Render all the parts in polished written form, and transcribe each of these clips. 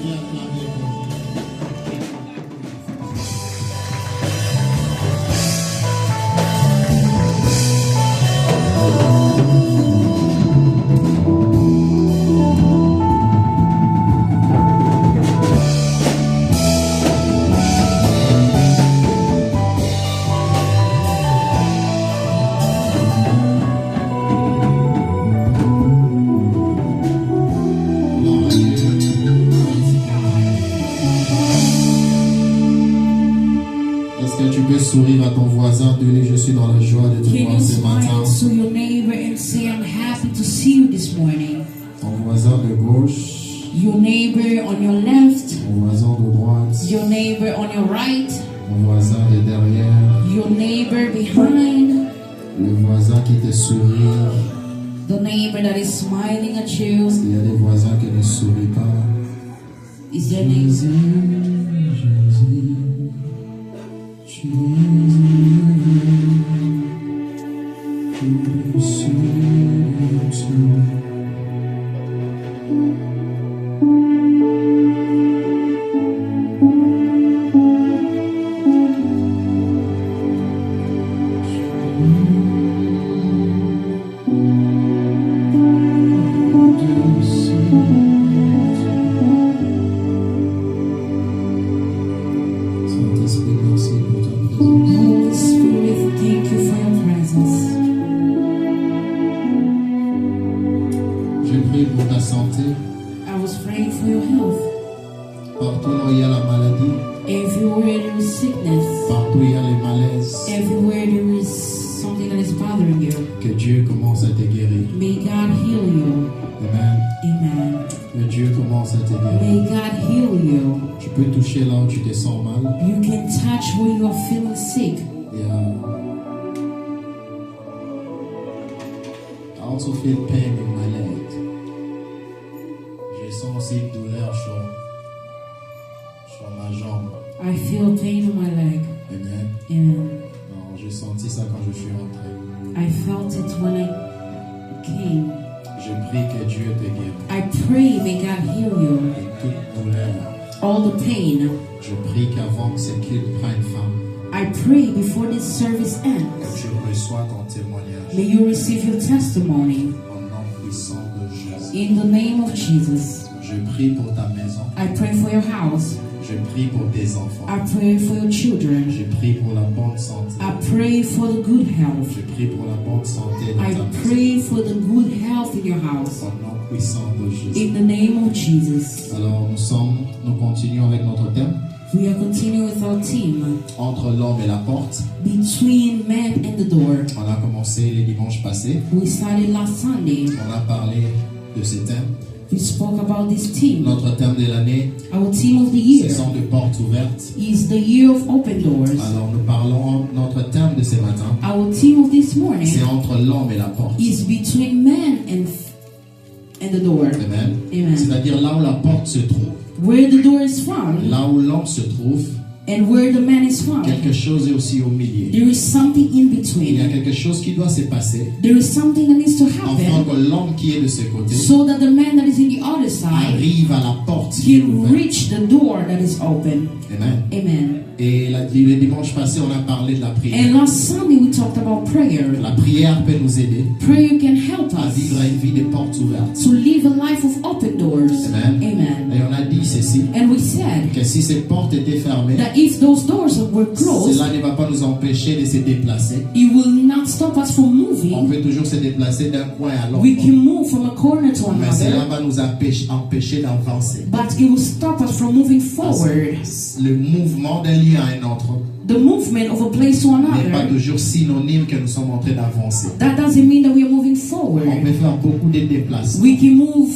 viens acclamer pour lui. Sourire à ton voisin, dis-lui je suis dans la joie de te voir ce matin. To your neighbor and say, I'm happy to see you this morning. Ton voisin de gauche, your neighbor on your left, ton voisin de droite, your neighbor on your right, ton voisin de derrière, your neighbor behind, le voisin qui te sourit. the neighbor that is smiling at you. Il y a des voisins qui ne sourient pas. Is there neighbor? I feel pain in my leg. Amen. Amen. Non, j'ai senti ça quand je suis rentré. I felt it when I came. Je prie que Dieu te guérisse. I pray may God heal you. Et toute douleur. All the pain. Je prie qu'avant que ce culte prenne fin, I pray before this service ends, que tu reçois ton témoignage. may you receive your testimony. Au nom puissant de Jésus. In the name of Jesus. Je prie pour ta maison. I pray for your house. Je prie pour tes enfants. I pray for your children. Je prie pour la bonne santé. I pray for the good health. Je prie pour la bonne santé de I ta maison. pray for the good health in your house. Au nom puissant de Jésus. In the name of Jesus. Alors nous continuons avec notre thème. We are continuing with our team. Entre l'homme et la porte. Between man and the door. On a commencé les dimanches passés. We started last Sunday. On a parlé de ce thème. We spoke about this theme. Notre thème de l'année, Our theme of the year ce sont des portes ouvertes. is the year of open doors. Alors nous parlons, notre thème de ce matin, Our theme of this morning c'est entre l'homme et la porte. is between man and the door. Amen. Amen. C'est-à-dire là où la porte se trouve, Where the door is found là où l'homme se trouve, and where the man is found, quelque chose est aussi au milieu. there is something in Il y a between. quelque chose qui doit se passer There is something that needs to afin happen que l'homme qui est de ce côté so that the man that is in the other side arrive à la porte qui est can ouverte. reach the door that is open. Amen. Amen. Et le dimanche passé, on a parlé de la prière. And last Sunday we talked about prayer. La prière peut nous aider Prayer can help à us vivre une vie de portes ouvertes. to live a life of open doors. Amen. Amen. Et on a dit ceci, And we said que si ces portes étaient fermées, that if those doors were closed, cela ne va pas nous empêcher de se déplacer. it will not stop us from On moving. peut toujours se déplacer d'un coin à l'autre. We can move from a corner to Mais cela another, va nous empêcher d'avancer. but it will stop us from moving forward. Le mouvement d'un lieu à un autre The movement of a place to n'est pas another, toujours synonyme que nous sommes en train d'avancer. that doesn't mean that we are moving On forward. peut faire beaucoup de déplacements, We can move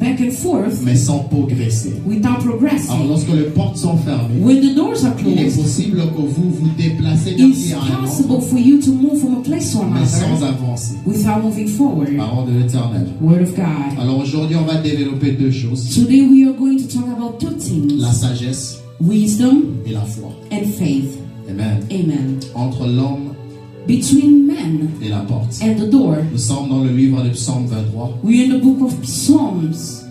back and forth mais sans progresser. without Alors progressing. lorsque les portes sont fermées, When the doors are il est closed, possible que vous vous déplacez d'un it's lieu à un possible autre, for you to move from a place to mais sans another avancer. without moving forward. Parole de l'Éternel. Word of God. Alors aujourd'hui, on va développer deux choses. Today we are going to talk about two things: La sagesse wisdom et la foi. and faith. Amen. Amen. Entre l'homme Between man et la porte. and the door. Nous sommes dans le livre de Psaume 23. We're in the book of Psalms.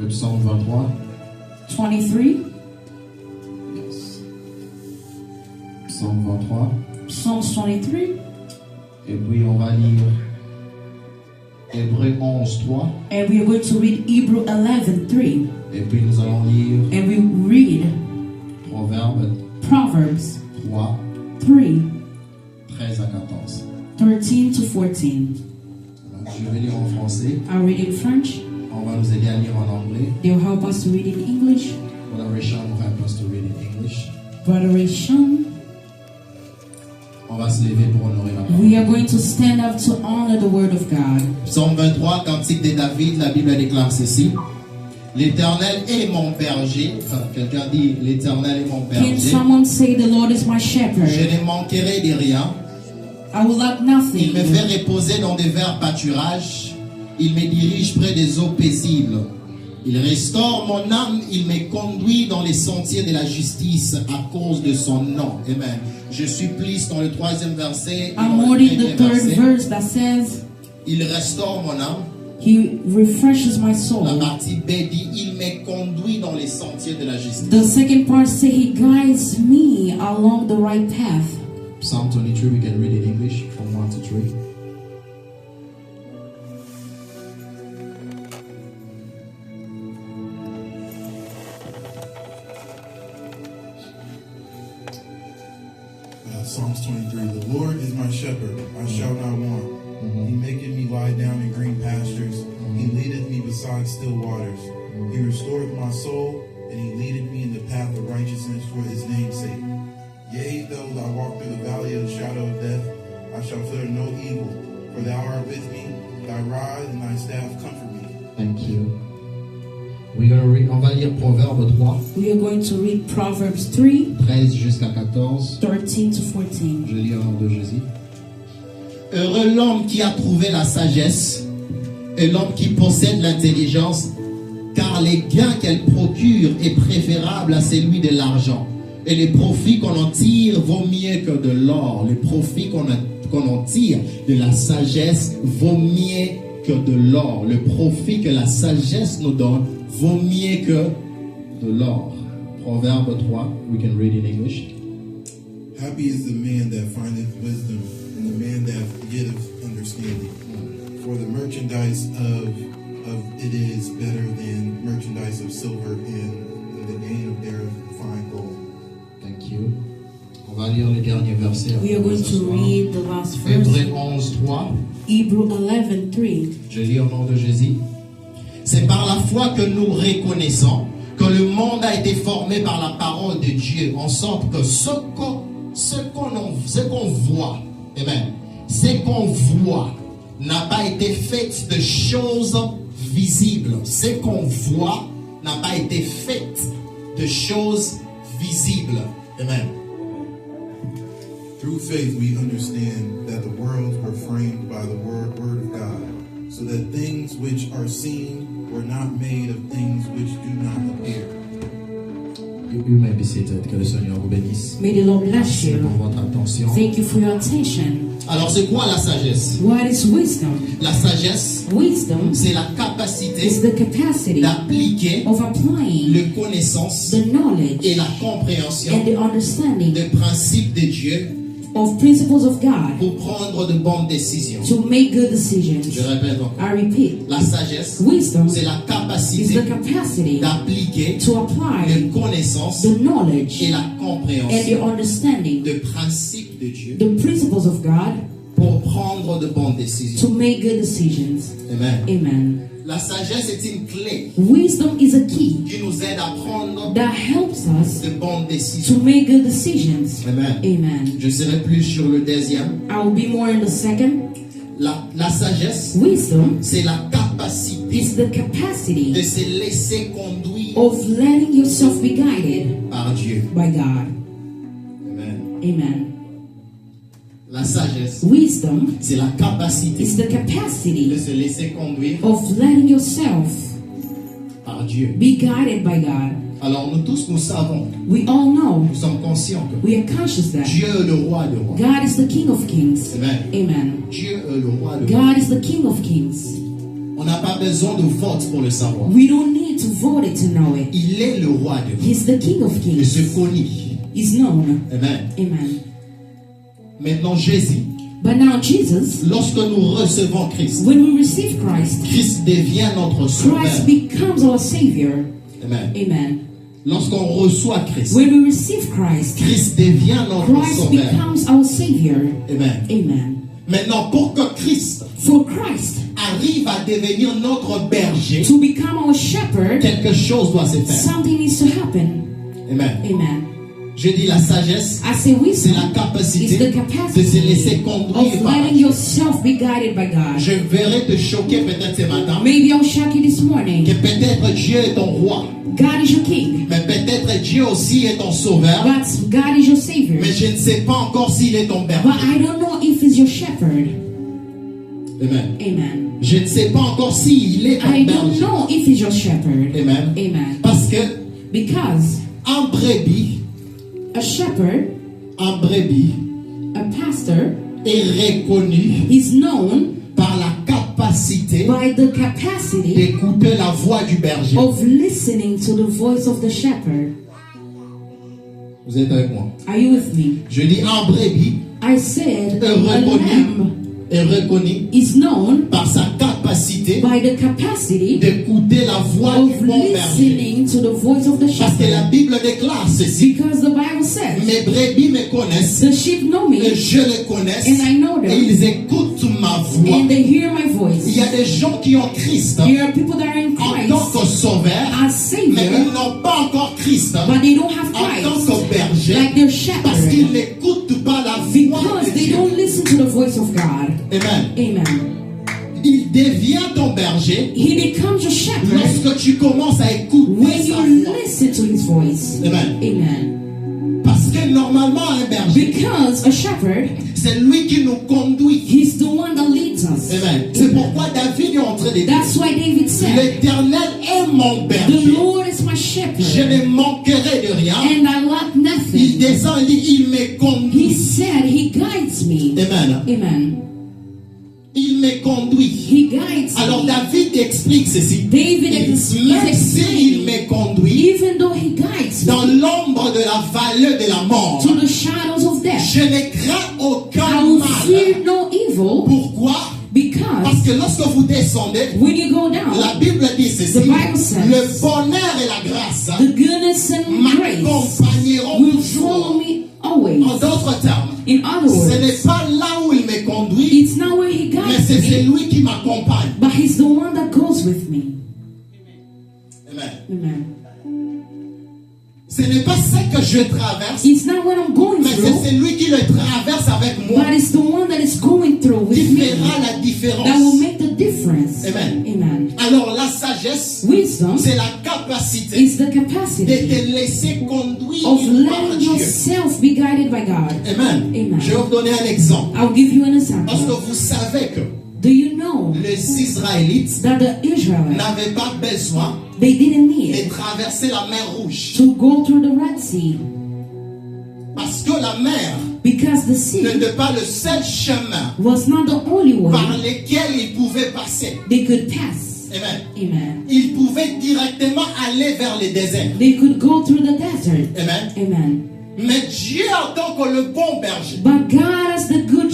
Le psaume 23. 23. Yes. Psaume 23. Psalms 23. Et puis on va lire Hébreux 11, 3. And we are going to read Hebrew 11:3. Et puis nous allons lire And we read Proverbes Proverbs 3, 3, 13 à 14. 13 to 14. Donc, je vais lire en français. I'll read in French. On va nous aider à lire en anglais. They'll help us to read in English. Brother Richard will help us to read in English. Brother Rishon, On va se lever pour honorer la parole. we are going to stand up to honor the word of God. Psaume 23, cantique de David, la Bible déclare ceci. L'Éternel est mon berger. Enfin, quelqu'un dit, l'Éternel est mon Can berger. someone say the Lord is my Je shepherd? ne manquerai de rien. I will lack Il nothing. me fait reposer dans des verts pâturages. Il me dirige près des eaux paisibles. Il restaure mon âme. Il me conduit dans les sentiers de la justice à cause de son nom. Amen. Je suis plus dans le 3e verset. et I'm dans le reading the 5e third verset. verse that says, Il restaure mon âme. He refreshes my La soul. partie B dit, il me conduit dans les sentiers de la justice. The second part says, He guides me along the right path. Psalm 23, we can read in English from 1 to 3. Psalms 23. The Lord is my shepherd, I shall not want. He maketh me lie down in green pastures. He leadeth me beside still waters. He restoreth my soul, and he leadeth me in the path of righteousness for his name's sake. Yea, though I walk through the valley of the shadow of death, I shall fear no evil, for thou art with me. Thy rod and thy staff comfort me. Thank you. We're gonna read, on va lire Proverbe 3, We are going to read Proverbs 3, 13 jusqu'à 14. 13 to 14. Je lis au nom de Jésus. Heureux l'homme qui a trouvé la sagesse et l'homme qui possède l'intelligence, car les gains qu'elle procure est préférable à celui de l'argent. Et les profits qu'on en tire vaut mieux que de l'or. Les profits qu'on en tire de la sagesse vaut mieux que de l'or. Le profit que la sagesse nous donne vaut mieux que de l'or. Proverbe 3, we can read in English. Happy is the man that findeth wisdom, and the man that getteth understanding. For the merchandise of it is better than merchandise of silver, and the gain of thereof fine gold. Thank you. On va lire le dernier verset. We are going ce to soir. read the last verse. Hébreux 11, 3. Hebrew 11:3. Je lis au nom de Jésus. C'est par la foi que nous reconnaissons que le monde a été formé par la parole de Dieu, en sorte que ce qu'on voit, amen, ce qu'on voit n'a pas été fait de choses visibles. Ce qu'on voit n'a pas été fait de choses visibles. Amen. Through faith we understand that the worlds were framed by the word of God, so that things which are seen were not made of things which do not appear. You may be seated. Que le Seigneur vous bénisse. May the Lord bless Merci you. pour votre attention. Thank you for your attention. Alors, c'est quoi la sagesse? What is wisdom? La sagesse, Wisdom c'est la is capacité the capacity d'appliquer of applying les connaissances the knowledge et la compréhension and the understanding des principes de Dieu of principles of God pour prendre de bonnes décisions. to make good Je decisions. répète encore. I repeat, La sagesse, wisdom c'est la is capacité the capacity d'appliquer to apply les connaissances the knowledge et la and the compréhension understanding, des principes de Dieu the principles of God pour prendre de bonnes to décisions. make good decisions. Amen. Amen. La sagesse est une clé Wisdom is a key qui nous aide à prendre that helps us de bonnes to décisions. make good decisions. Amen. Amen. Je serai plus sur le deuxième. I will be more in the second. La sagesse, Wisdom c'est la capacité is the capacity de se laisser conduire of letting yourself be guided par Dieu. by God. Amen. Amen. La sagesse, Wisdom c'est la capacité is the de capacity se laisser conduire of letting yourself par Dieu. be guided by God. Alors nous tous, nous savons, We all know, nous sommes conscients que we are conscious that Dieu est le roi de rois. God is the King of Kings. Amen. Amen. Dieu est le roi de rois. God is the King of Kings. On n'a pas besoin de vote pour le savoir. We don't need to voted to know it. Il est le roi de vie. He's the King of Il se Kings. connaît. He's known. Amen. Amen. Maintenant, Jésus, But now Jesus, lorsque nous recevons Christ, when we receive Christ, Christ devient notre sauveur. Christ becomes our Savior. Amen. Amen. Lorsqu'on reçoit Christ, When we receive Christ, Christ devient notre Christ sauveur. becomes our Savior. Amen. Amen. Maintenant, pour que Christ For Christ arrive à devenir notre berger, to become our shepherd, quelque chose doit se faire. something needs to happen. Amen. Amen. Je dis la sagesse, I say c'est wisdom la is capacité the de se capacity laisser conduire of par letting Dieu. yourself be guided by God. Je verrai te choquer peut-être ce matin Maybe I'll shock you this que morning. peut-être Dieu est ton roi, God is your king, mais peut-être Dieu aussi est ton sauveur, but God is your Savior. mais je ne sais pas encore s'il est ton But berger. I don't know if He's your shepherd. Amen. Amen. Je ne sais pas encore s'il est ton I don't berger. know if He's your shepherd. Amen. Amen. Parce que Because en brebis, a shepherd, un brebis a pastor, est reconnu is known par la capacité by the capacity d'écouter la voix du berger. of listening to the voice of the shepherd. Vous êtes avec moi? Are you with me? Je dis un brebis I said est a lamb reconnu is known par sa capacité by the capacity d'écouter la voix of du bon berger. listening to the voice of the Parce que la shepherd. Bible déclare ceci. Because the Bible says, Mes brebis me connaissent the sheep know et me je les connais and I know et them ils écoutent ma voix. and they hear my voice. Il y a des gens qui ont Christ There are people that are in en tant Christ que sauveur, as mais ils Savior, n'ont pas encore Christ but they don't have en tant Christ que berger like their parce qu'ils shepherd n'écoutent pas la voix because de they Dieu. don't listen to the voice of God. Amen. Amen. Il devient ton berger He becomes your shepherd lorsque tu commences à écouter when sa you voix. listen to His voice. Amen. Amen. Parce que normalement un berger, Because a shepherd, c'est lui qui nous conduit. He's the one that leads us. Amen. C'est pourquoi David est en train de dire, That's why David said, l'Éternel est mon the berger. Lord is my Je shepherd ne manquerai de rien. and I lack Il nothing. descend, il dit, il me He conduit. said He guides me. Amen. Amen. Il me conduit. He guides Alors me. David explique ceci. David Il is dit, même s'il explaining, me conduit even though He guides dans me l'ombre de la vallée de la mort, to the shadows of death, je ne crains I aucun will mal. fear no evil. Pourquoi? Parce Because que lorsque vous descendez, when you go down, la Bible dit ceci, The Bible says, le bonheur et la grâce the goodness and grace m'accompagneront will follow toujours. me always. En d'autres termes, In other ce words, n'est pas là où il me conduit, it's not where He mais guides c'est me, celui qui m'accompagne. but He's the one that goes with me. Amen. Amen. Ce n'est pas ce que je traverse, It's not what I'm going mais through, c'est celui qui le traverse avec moi but it's the one that is going through qui with me fera la that will différence. make the difference. Amen. Amen. Alors la sagesse, Wisdom c'est la capacité is the de capacity te laisser conduire of par letting Dieu. yourself be guided by God. Amen. Amen. Je vais vous donner un exemple. I'll give you an Parce example. que vous savez que Do you know les Israélites that the Israelites, n'avaient pas besoin they didn't need de traverser la mer Rouge. to go through the Red Sea Parce que la mer because the sea n'était pas le seul chemin was not the only par way lequel ils pouvaient passer. they could pass. Amen. Amen. Ils pouvaient directement aller vers le désert. They could go through the desert. Amen. Amen. Mais Dieu, en tant que le bon berger, But God, as the good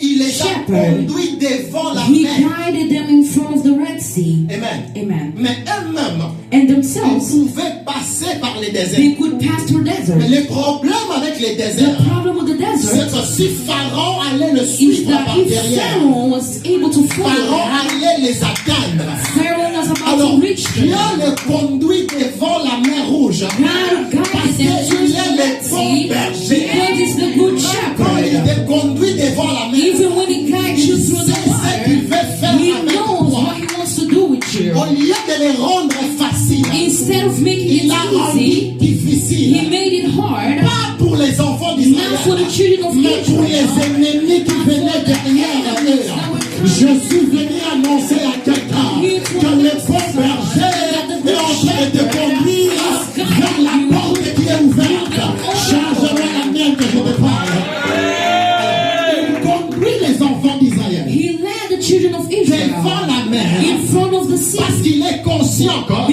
il les a shepherd, conduits devant la He mer. guided them in front of the Red Sea. Amen. Amen. Mais eux-mêmes, And ils themselves, pouvaient passer par les déserts. they could pass through desert. Mais le problème avec les The déserts, problem with the c'est desert que si Pharaon allait le is suivre that par if derrière, Pharaoh was able to follow Pharaon them, allait les atteindre. Pharaoh was about Alors, to reach Dieu them. le conduit devant la mer Rouge. God guided them through the Red Sea because He's the good Quand il shepherd. te conduit devant la mer, Even when He guides you through the ce qu'il water, veut faire He avec knows toi. what He wants to do with you. Au lieu de les rendre faciles, Instead of making il it a rendu easy, difficile. He made it hard, Pas pour les enfants not for the d'Israël, children of mais pour Israel. les ennemis qui venaient derrière eux. Je suis venu annoncer à quelqu'un que le bon berger est en train de te conduire vers la porte qui est ouverte. Charge-moi la mienne que je te parle. Il conduit les enfants d'Israël He led the children of Israel devant la mer in front of the sea parce qu'il est conscient que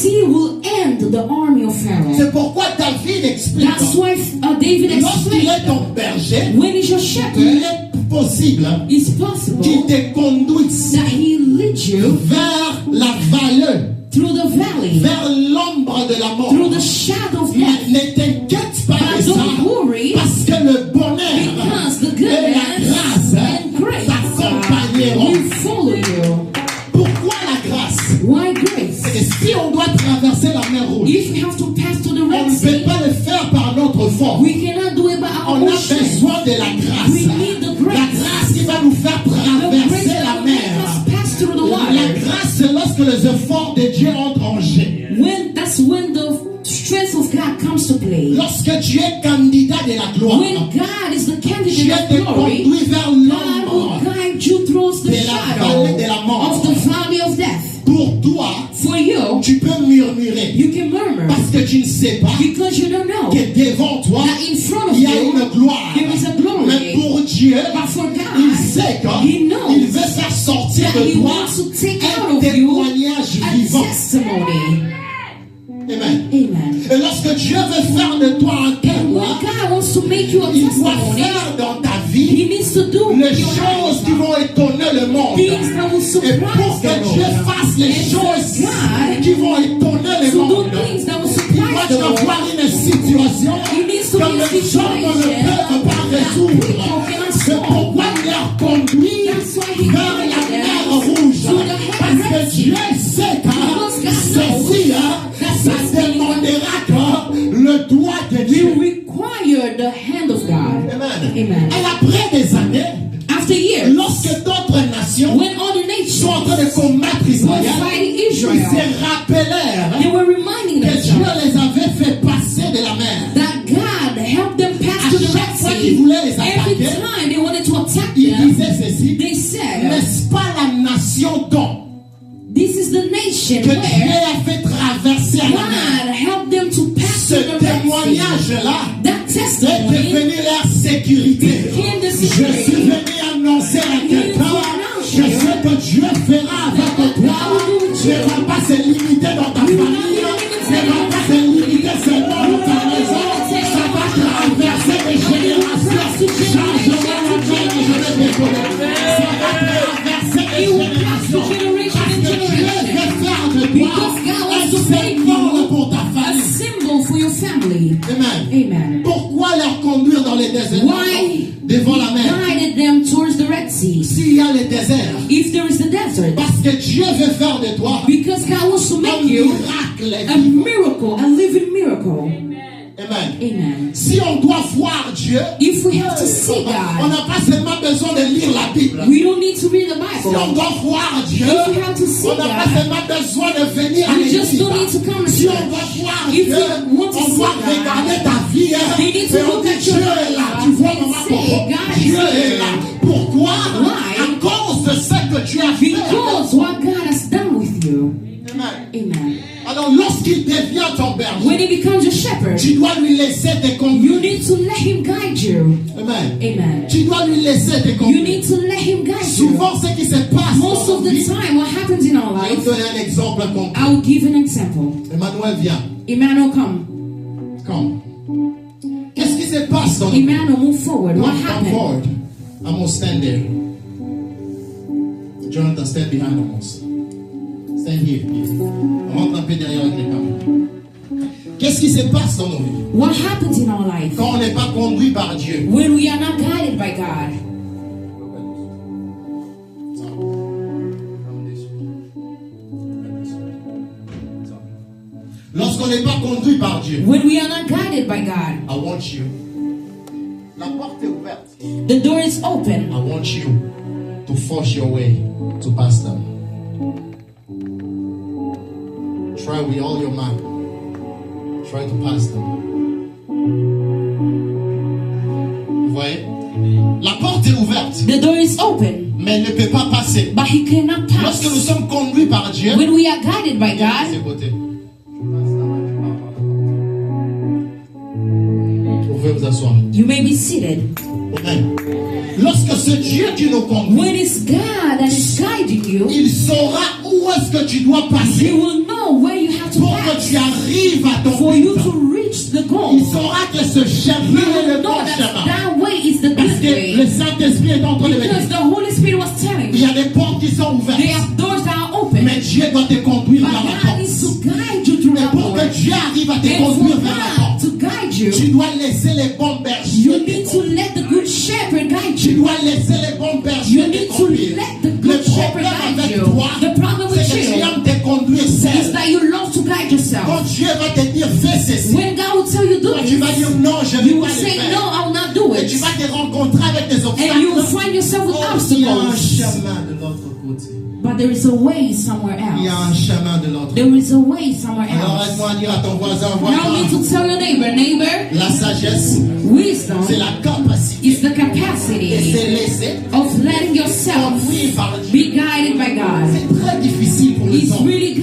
sea will end the army of Pharaoh. C'est pourquoi David explique. That's why David Lorsqu'il est ton explained, berger, when he's your il shepherd, est possible it's possible qu'il te conduise that he leads you vers la vallée, through the valley, vers l'ombre de la mort. through the shadow of Mais death. ne t'inquiète pas de But ça, don't worry, parce que le bonheur because the et la goodness grâce and grace t'accompagneront. will follow you. Pourquoi la grâce? Why grace? Et si on doit traverser la mer Rouge, If we have to pass to the on Red ne peut Sea, pas le faire par notre force. we cannot do it by our On a own strength. besoin de la grâce. We need the grace. La grâce qui va nous faire The grace traverser that la will make mer. us pass through the La water. grâce, c'est lorsque les efforts de Dieu entrent en jeu. That's when the strength of God comes to play. Lorsque tu es candidat de la gloire, When God is the Dieu candidate te of glory, conduit vers God will l'ombre guide you through the de la vallée de la shadow mort. of the valley of death. Pour toi, For you, tu peux murmurer you can murmur parce que tu ne sais pas because you don't know que devant toi, that in front of il y a you une gloire. there is a glory. Mais pour Dieu, But for il God, sait He knows qu'il veut faire sortir that de He toi wants to take un out of you témoignage a vivant. testimony. Amen. Amen. Et lorsque Dieu veut faire de toi un And témoin, when God wants to make you a il doit testimony, faire dans ta He vie needs to do les your choses qui life. vont étonner le monde. Things that will Et pour surprise que the Dieu world. fasse les And for choses God qui vont étonner le to do monde, things that will il doit surprise y the world, avoir une situation He needs to que be a les hommes ne peuvent pas résoudre. C'est pourquoi il les a conduits That's why He vers la guided them mer Rouge. to the Parce Red que Sea. Dieu sait Because que God ceci, ça demandera que le doigt de Dieu. will require the hand of God. Amen. Amen. Et après des années, After years, lorsque d'autres nations when other sont en train nations de combattre were Israël, fighting ils Israel, se rappelèrent they were reminding que Dieu themselves les avait fait passer de la mer. that God helped them pass À to the chaque Red fois Sea. qu'ils voulaient les Every attaquer, time they wanted to attack il them, disait ceci: they said, n'est-ce pas la nation dont this is the nation que Dieu where a fait traverser à la mer? God helped them to pass Ce through the Red Sea. témoignage-là That est testimony devenu leur sécurité. became the Je suis security. venu annoncer à quelqu'un que ce que Dieu fera avec toi ne va pas se limiter dans ta famille, ne va pas se limiter seulement dans ta maison, ça va traverser des générations. Changement la main, je vais décoller. Ça va traverser des générations. Parce que Dieu veut faire de toi un symbole pour ta A famille. symbol for your family. Amen. Amen. Pourquoi leur conduire dans les déserts Why devant la mer? guided them towards the Red Sea? S'il y a les déserts, If there is the desert, parce que Dieu veut faire de toi because God wants to un make you miracle a vivant. miracle, a living miracle. Amen. Amen. Si on doit voir Dieu, If we have to see on God, n'a pas seulement besoin de lire la Bible. we don't need to read the Si on Bible. doit voir Dieu, If we have to see on n'a pas God, seulement besoin de venir à we just l'église. don't need to come to Si on church. doit voir If Dieu, we want to on see doit God, regarder ta vie. they need to Et on look dit at Dieu your est là. life Tu vois, and maman, say, papa, God is Dieu here. est là. Pourquoi? Why? À cause de ce que tu as fait. Because what God has done with you. Amen. Amen. Alors, lorsqu'il devient ton berger, When He becomes your shepherd, tu dois lui laisser te you conduire. need to let Him guide you. Amen. Amen. Tu dois lui laisser te You conduire. need to let Him guide you. Souvent, ce qui se passe Most dans of notre the vie, time, what happens in our je vais life, te donner un exemple concret. I will give an example. Emmanuel, viens. Emmanuel, come. Come. Qu'est-ce qui se passe dans notre vie? Emmanuel, move forward. What Come happened? forward. Amos, stand there. Jonathan, stand behind Amos. Stand here. Rentre un peu derrière avec les caméras. Qu'est-ce qui se passe dans nos vies What happens in our life quand on n'est pas conduit par Dieu? when we are not guided by God? Lorsqu'on n'est pas conduit par Dieu, When we are not guided by God, I want you. La porte est ouverte. the door is open. I want you to force your way to pass them. Try with all your might. Try to pass them. Vous voyez? La porte est ouverte, The door is open, mais elle ne peut pas passer. but He cannot Lorsque nous pass. sommes conduits par Dieu, When we are guided by c'est God, côté. Vous pouvez vous asseoir. you may be seated. Amen. Lorsque ce Dieu qui nous conduit, When it's God that is guiding you, il saura où est-ce que tu dois He passer will know where you have to pour ce chemin est le know bon that chemin. that way is the Parce good que way. le Saint-Esprit est en train de me Because dire. the Holy Spirit was telling Il me y a des portes qui sont ouvertes. there are doors that are open. Mais Dieu doit te conduire But vers la God needs to porte. guide you through Mais that pour door. que Dieu arrive à te And for conduire vers la God porte, to guide tu you, dois laisser les bons you bergers need te to conduire. let the good shepherd guide Tu you. dois laisser les bons You bergers te need to conduire. let the Le good shepherd problème guide avec you. toi, The problem c'est with que tu you aimes te conduire is seul. that you love to guide yourself. Quand Dieu va te dire fais ceci, When God will tell you do toi tu vas dire this, non, je ne vais you pas will le say faire. no, I will not do Et tu it. vas te rencontrer avec des And you will obstacles. find yourself with Oh, il y a un obstacles. chemin de l'autre côté. But there is a way somewhere Il y a un else. chemin de l'autre côté. There is a way somewhere Alors else. aide-moi à dire à ton voisin, Now me voisin, to tell your neighbor, la sagesse, wisdom c'est la capacité is the de se capacity laisser of letting yourself conduire par Dieu. be guided by God. C'est très difficile pour les It's hommes really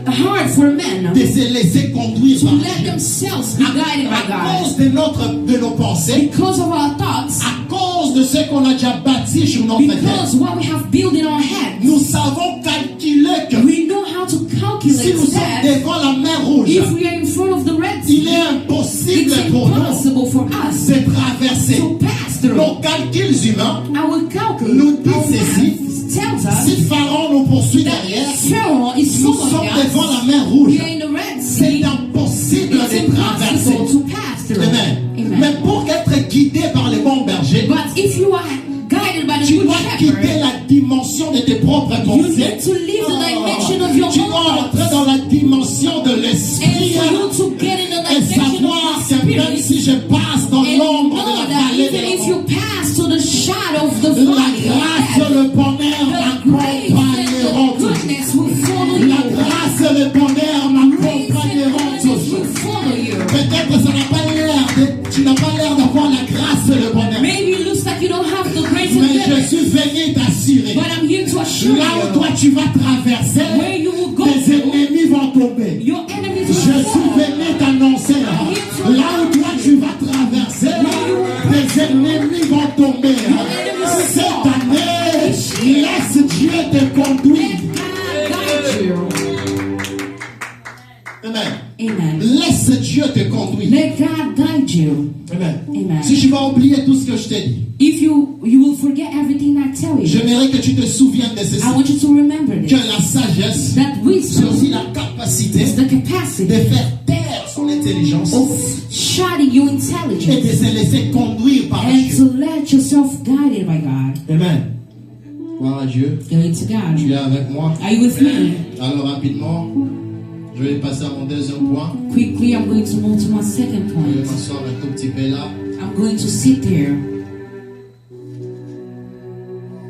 hard for men de se laisser conduire to par let Dieu. themselves be guided by À cause God de nos pensées, because of our thoughts, à cause de ce qu'on a déjà bâti sur notre tête, because what we have built in our heads. nous savons calculer que We know how to si calculate nous sommes that devant la mer rouge, if we are in front of the Red il Sea, est impossible it's pour nous impossible for us de traverser. to pass through. Nos calculs humains Our calculate nous dit our ceci. math tells us Si Pharaon nous poursuit that derrière, Pharaoh is nous following sommes devant us. la mer rouge. We are in the Red C'est Sea. impossible It's de traverser. impossible to pass through. Amen. Amen. Mais pour être guidé par les bons bergers, But if you are guided by the tu good dois quitter shepherd, la dimension de tes propres you pensées. need to leave the dimension of your Tu own dois thoughts. entrer dans la dimension de And l'esprit for you to get in the et dimension savoir of que the même spirit, si je passe dans and l'ombre know de la that vallée even de if la you mort, pass to the shadow of the la valley of grâce death, et le bonheur the grace and m'accompagneront the toujours. goodness will follow La you. grâce et le bonheur Grace and m'accompagneront goodness toujours. will follow you. Peut-être que ça n'a pas l'air tu n'as pas l'air d'avoir la grâce et le bonheur. Maybe it looks like you don't have the grace and Mais je goodness, suis venu t'assurer. but I'm here to assure Là où you, toi tu vas traverser, where you will go, tes ennemis vont tomber. your enemies Je will suis fall. venu t'annoncer. Là où toi tu vas traverser, tes ennemis vont tomber. Cette année, laisse Dieu te conduire. Let God guide you. Amen. Amen. Laisse Dieu te conduire. Let God guide you. Amen. Amen. Si tu vas oublier tout ce que je t'ai dit, If you will forget everything I tell you, j'aimerais que tu te souviennes de ceci. I want you to remember Que this. la sagesse, That c'est wisdom aussi la capacité is the capacity de faire taire son intelligence of shutting your et de intelligence se laisser conduire par and Dieu. to let yourself guided by God. Amen. Gloire à Dieu. Glory to God. Tu es avec moi. Are you with me? Alors rapidement, je vais passer à mon deuxième point. Quickly, I'm going to move to my second Je vais point. m'asseoir un tout petit peu là. I'm going to sit there.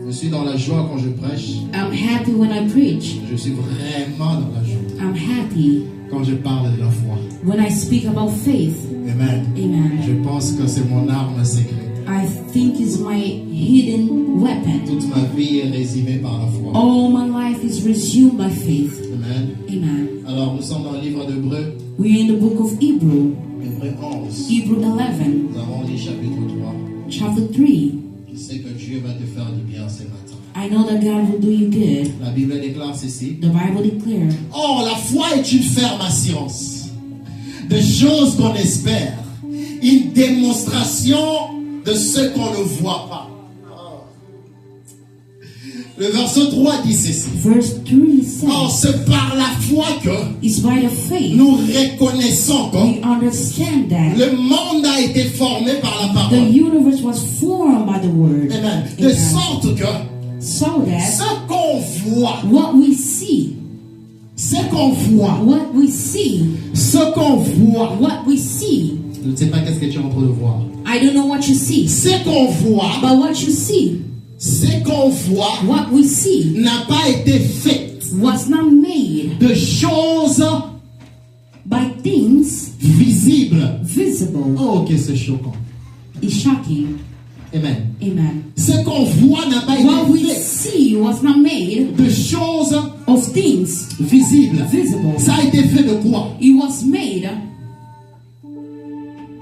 Je suis dans la joie quand je prêche. I'm happy when I preach. Je suis vraiment dans la joie I'm happy quand je parle de la foi. when I speak about faith. Amen. Amen. Je pense que c'est mon arme secrète. I think it's my hidden weapon. Toute ma vie est résumée par la foi. All my life is resumed by faith. Amen. Amen. Alors nous sommes dans le livre d'Hébreux, We're in the book of Hebrew, Hébreux 11. Hebrew 11, Nous avons lu chapitre 3. chapter 3. Je sais que Dieu va te faire du bien ce matin. I know that God will do you good. La Bible déclare ceci. The Bible declares, Or, la foi est une ferme assurance de choses qu'on espère, une démonstration de ce qu'on ne voit pas. Le verset 3 dit ceci. verse 3 Or, says, c'est par la foi que it's by the faith nous reconnaissons que we understand that le monde a été formé par la the parole. universe was formed by the word. Amen. De Amen. sorte que So that ce qu'on voit, what we see, ce qu'on voit, what we see, ce qu'on voit, what we see, je ne sais pas qu'est-ce que tu es en train de voir. I don't know what you see, Ce qu'on voit, but what you see, ce qu'on voit what we see n'a pas été fait was not made de choses by things visibles. visible. Oh, que c'est choquant. It's shocking. Amen. Amen. Ce qu'on voit n'a pas What we été fait see was not made de choses of things visibles. visible. Ça a été fait de quoi? It was made.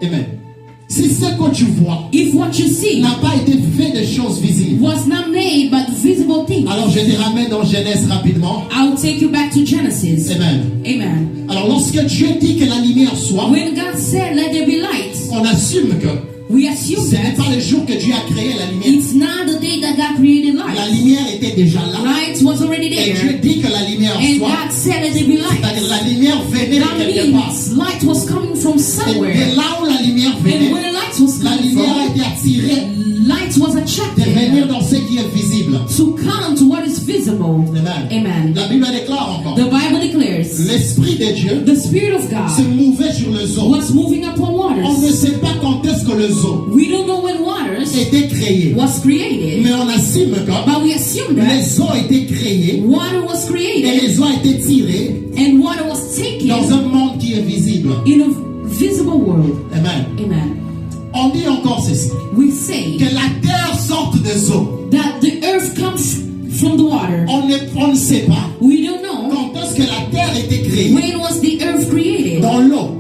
Amen. Si ce que tu vois If what you see n'a pas été fait de choses visibles, was not made by the visible things, alors je te ramène dans Genèse rapidement. I'll take you back to Genesis. Amen. Amen. Alors lorsque Dieu dit que la lumière soit, When God said, "Let there be light," On assume que We assume ce n'est that pas le jour que Dieu a créé la lumière. it's not the day that God created La light. lumière était déjà là. Light was already Et Dieu there. dit que la lumière And soit. God said let there be light. C'est-à-dire la lumière venait de That quelque part. means light was coming from Et somewhere. là où la lumière And venait, where light was la coming lumière a from, été attirée light was de venir attracted dans ce qui est visible. to come to what is visible. Amen. Amen. La Bible déclare encore. The Bible declares L'Esprit de Dieu the Spirit of se God mouvait sur les eaux. was moving upon On ne waters. sait pas quand est-ce que les eaux We don't know when waters étaient créées. was created, Mais on assume que but we assume that les eaux étaient créées water was et created les eaux étaient tirées and water was dans taken un monde qui est visible. in a visible world. Amen. Amen. On dit encore ceci. We say Que la terre sorte des eaux. that the earth comes from the water. On ne sait pas We don't know quand est-ce que la terre était créée when was the earth created dans l'eau.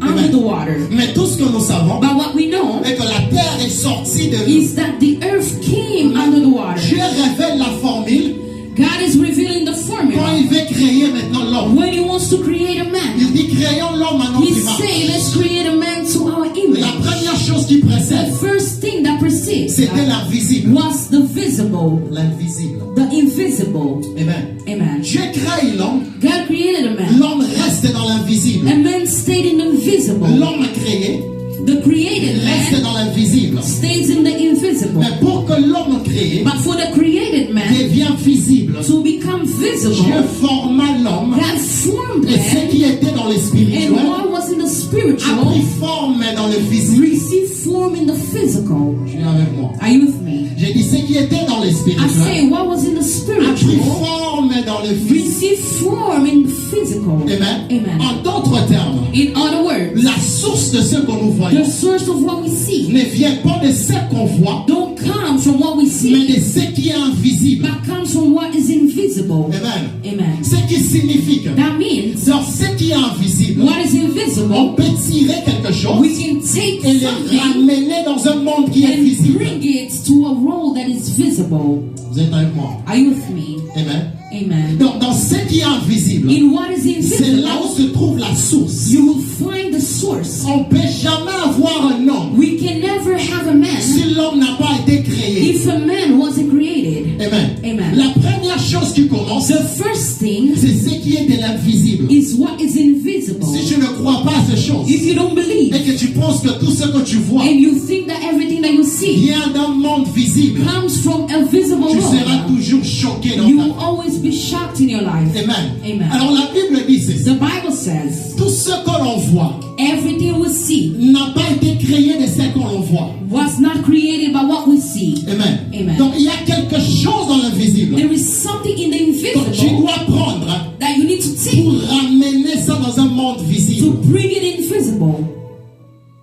under the water. Mais tout ce que nous savons But what we know est que la terre est sortie de l'eau. is that the earth came under the water. Dieu révèle la formule God is revealing the quand formula. il veut créer maintenant l'homme. When he wants to create a man, Il dit créons l'homme à notre he image. say, let's create a man to our La image. première chose qui The précède, first thing that precedes c'était l'invisible. was the visible, L'invisible. the invisible. Amen. Amen. Dieu crée l'homme. God created a man. L'homme reste dans l'invisible. A man stayed in the invisible. L'homme créé The created reste man dans l'invisible. stays in the invisible. Mais pour que l'homme créé But for the created man devienne visible, to become Dieu visible, forma l'homme God formed et ce man, qui était dans le and spirituel what was in the a spiritual pris forme dans le physique. received form in the physical. Tu es avec moi. Are you with me? J'ai dit ce qui était dans le I spirituel say what was in the a pris spiritual forme dans le physique. received form in the physical. Amen. Amen. En d'autres termes, In other words, la source de ce que nous voyons the source of what we see ne vient pas de ce qu'on voit, don't come from what we mais see, de ce qui est invisible. but comes from what is invisible. Amen. Amen. Ce qui signifie que That means dans ce qui est invisible, what is invisible, on peut tirer quelque chose we can take et le something ramener dans un monde qui est and visible. bring it to a role that is visible. Vous êtes avec moi? Are you with me? Amen. Amen. Donc, dans ce qui est invisible, In what is c'est là où invisible, se trouve la source. you will find the source. On ne peut jamais avoir un homme We can never have a man si l'homme n'a pas été créé. if a man wasn't created. Amen. Amen. La première chose qui commence, The first thing c'est ce qui est de l'invisible. is what is invisible. Si tu ne crois pas à ces choses If you don't believe et que tu penses que tout ce que tu vois and you think that everything that you see vient d'un monde visible, comes from a visible tu seras world, toujours choqué dans you ta will vie. always be shocked in your life. Amen. Amen. Alors la Bible dit ceci. The Bible says Tout ce que l'on voit everything we see n'a pas été créé de ce que l'on voit. was not created by what we see. Amen. Amen. Donc il y a quelque chose dans l'invisible There is something in the que tu invisible dois prendre that you need to take pour ramener ça dans un monde to visible. bring it invisible.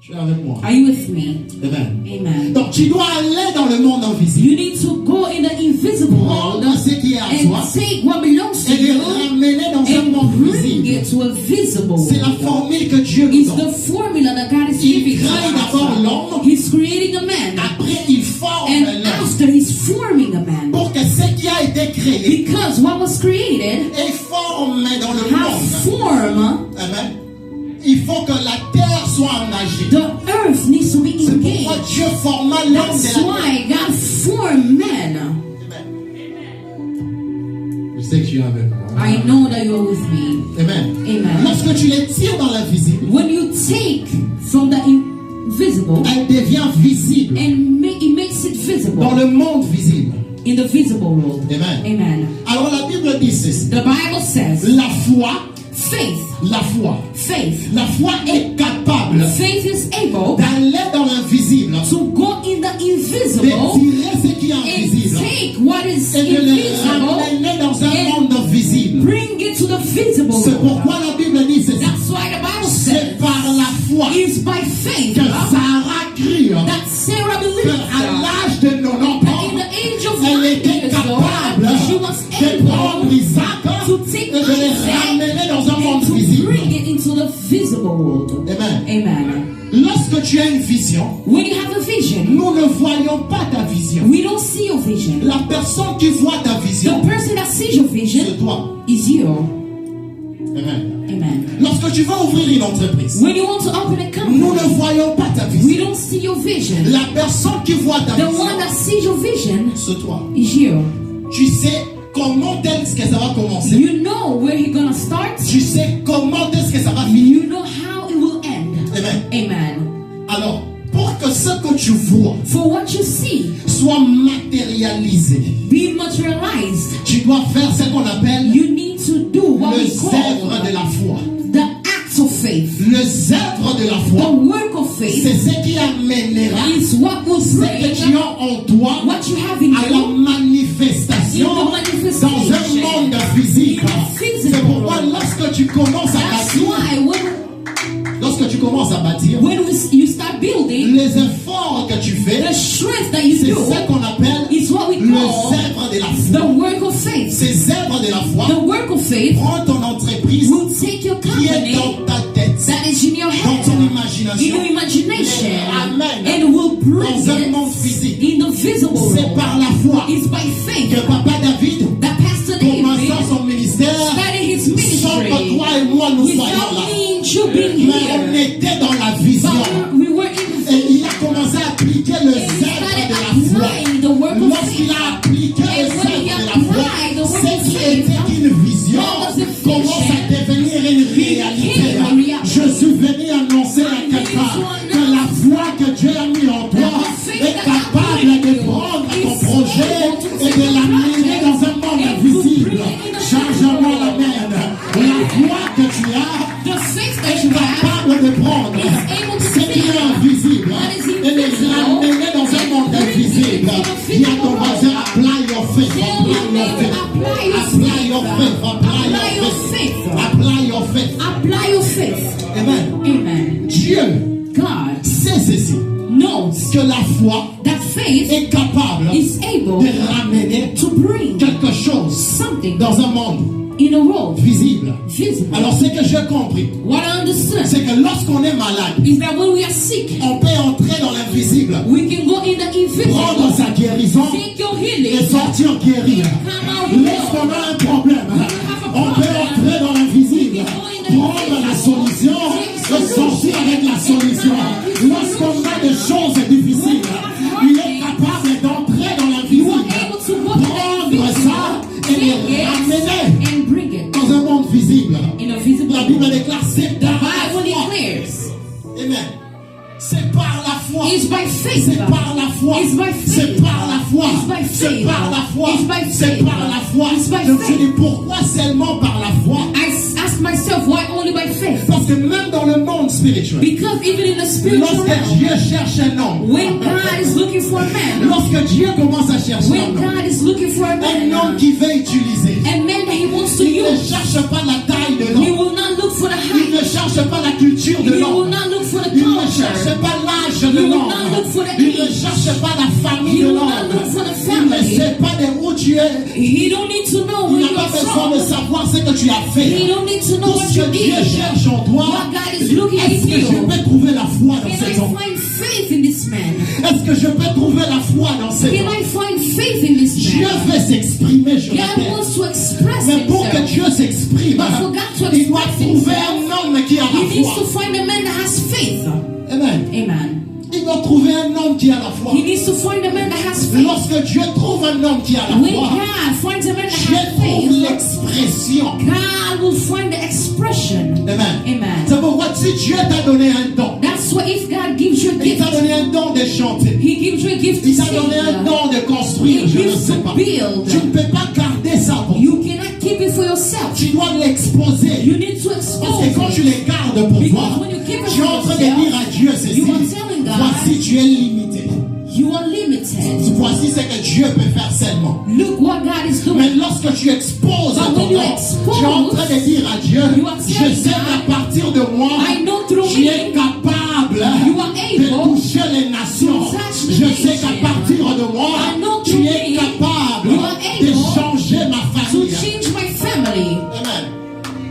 Tu es avec moi. Are you with me? Amen. Amen. Donc tu dois aller dans le monde invisible. You need to go in the invisible world Prendre ce qui est à toi and take what belongs to et le you ramener dans un and monde bring visible. it to a visible C'est la world. formule que Dieu nous It's donne. the formula that God is Il giving crée d'abord us. l'homme, He's creating a man, après il forme and l'homme after he's forming a man, pour que ce qui a été créé because what was created est formé dans le have monde. form. Amen. Il faut que la terre soit engagée. The earth needs to be C'est pourquoi engaged. Dieu forma l'homme That's de la terre. why God formed man. Je sais que tu es avec moi. I know that you're with me. Amen. Amen. Lorsque tu les tires dans l'invisible, When you take from the invisible elle devient visible and it makes it visible dans le monde visible. in the visible world. Amen. Amen. Alors la Bible dit ceci. The Bible says La foi, faith, la foi, faith, la foi est capable faith is able d'aller dans l'invisible, to go in the de invisible tirer ce qui est and invisible take what is et de le invisible ramener dans un and monde visible. bring it to the visible C'est world. pourquoi la Bible dit ceci. That's why the Bible C'est says par la foi it's by faith que Sarah crie that Sarah qu'à believed l'âge de 90 that in the ans, age of elle 90 était years capable old, she was de prendre able Isaac to take et de le Isaac ramener dans un and monde to visible. bring it into the visible world. Amen. Amen. Lorsque tu as une vision, When you have a vision, nous ne voyons pas ta vision. we don't see your vision. La personne qui voit ta The vision, person that sees your vision c'est toi. is you. Amen. Amen. Lorsque tu vas ouvrir une entreprise, when you want to open a nous company, ne voyons pas ta we vision. don't see your vision. La personne qui voit ta The vision, one that sees your vision c'est toi. is you. Tu sais comment est-ce que ça va commencer. You know where he's gonna start. Tu sais comment est-ce que ça va finir. You know how it will end. Amen. Amen. Alors, pour que ce que tu vois For what you see, soit matérialisé, be materialized. tu dois faire ce qu'on appelle You need to do what we le zèbre de call la foi. the acts of faith. Le zèbre de la The foi, work of faith c'est ce qui amènera is what will ce que tu bring as en toi what you have in à la you manifestation in the manifestation. dans un monde physique. In the physical C'est pourquoi world. lorsque tu commences à That's bâtir, why lorsque tu commences à bâtir, when you start building, les efforts que tu fais, the strength that you c'est do ce qu'on appelle is what we le call zèbre de la the foi. work of faith. Ces zèbres de la foi, The work of faith prends ton entreprise will take your qui est company dans ta tête, that is in your dans ton head, in imagination, your imagination, Amen. and will bring dans un monde it physique. in the visible C'est world. par la foi It's by faith que Papa David, that Pastor David commençant son ministère, started his sans que ministry toi et moi nous soyons without là. me and you being Mais on here. était dans la vision. But we were in the Et il a commencé à appliquer le and he zèbre started de la foi. applying the work of Lorsqu'il faith. a appliqué le And when zèbre he de la foi, applied the work ce of qui faith, était une vision that was a vision. commence à devenir une réalité. became a reality. Je suis venu annoncer à quelqu'un que la foi que Dieu a mis en toi est capable de prendre ton projet et de l'amener dans un monde invisible. Change-moi la main. La foi que tu as The faith est that you have capable de prendre ce qui est invisible et de l'amener dans un monde invisible. Dis à ton voisin, apply your faith, tell your neighbor, apply your faith, apply your faith, apply your faith. apply your faith. Amen. Amen. Dieu God sait ceci, knows que la foi that faith est capable is able de ramener to bring quelque chose something dans un monde in a world visible. visible. Alors ce que j'ai compris, What I understand c'est que lorsqu'on est malade, is that when we are sick, on peut entrer dans l'invisible, we can go in the prendre invisible, sa guérison take your et healing, sortir guéri. come out healed. Lorsqu'on a un problème, on peut entrer dans l'invisible, prendre la solution et sortir avec la solution. Lorsqu'on a des choses difficiles, il est capable d'entrer dans You l'invisible, are able to walk in the prendre ça et invisible, le take ramener it and bring it dans un monde visible. in a visible La Bible world. déclare, c'est The par la Bible foi. declares Amen. C'est par la foi. it's by faith. C'est par la foi. It's by faith. C'est par la foi. It's by C'est faith. par la foi. It's by C'est faith. par la foi. It's by Je me suis faith. dit, pourquoi seulement par la foi? I ask myself, why only by faith? Parce que même dans le monde spirituel, Because even in the spiritual lorsque realm, Dieu cherche un homme, when God is looking for a man, lorsque Dieu commence à chercher when un homme, God is looking for a un homme man, qui veut utiliser, a man that he wants to il ne use, cherche pas la taille de he l'homme, will not look for the il ne height, cherche pas la culture de he will l'homme, not look for the il ne cherche culture, pas l'âge He de will l'homme, not look for the il ne age. cherche pas la famille He de will l'homme, not look for the il ne family. sait pas de où tu es, He don't need to know il where n'a you pas are besoin de from. savoir ce que tu as He fait. don't need to know Tout what ce you que Dieu did. cherche en toi, What God is looking est-ce in que je you. peux trouver la foi dans Can cet I homme? find faith in this man? Est-ce que je peux trouver la foi dans cet Can homme? I find faith in this Dieu man? veut s'exprimer, je God répète. wants to express Mais pour que himself. Dieu s'exprime, But for God to il doit express trouver himself, un homme qui a He la needs to foi. find a man that has faith. Amen. Amen. Il doit trouver un homme qui a la foi. He needs to find a man that has faith. Lorsque Dieu trouve un homme qui a la When foi, God finds a man that Dieu has trouve faith, l'expression. God will find the expression. Amen. Amen. C'est pourquoi si Dieu t'a donné un don, That's why if God gives you a il gift, t'a donné un don de chanter, He gives you a gift to il t'a donné un sing. don de construire, He je ne gives sais to pas. build. Tu ne peux pas garder ça pour toi. You cannot keep it for yourself. Tu dois l'exposer. You need to Parce que expose quand tu it. les gardes pour toi, Because when you keep it tu es en for train de dire yourself, à Dieu ceci. you are telling God, Voici, tu es limité. you are limited. Voici ce que Dieu peut faire seulement. Look what God is Mais doing. lorsque tu exposes But ton when you don, expose, tu es en train de dire à Dieu, you are je telling sais God, qu'à partir de moi, I know through tu me, es capable you are de able toucher les nations. to touch the Je sais qu'à nation. partir de moi, I know tu through es me, capable you are de able changer ma to famille. change my family. Amen.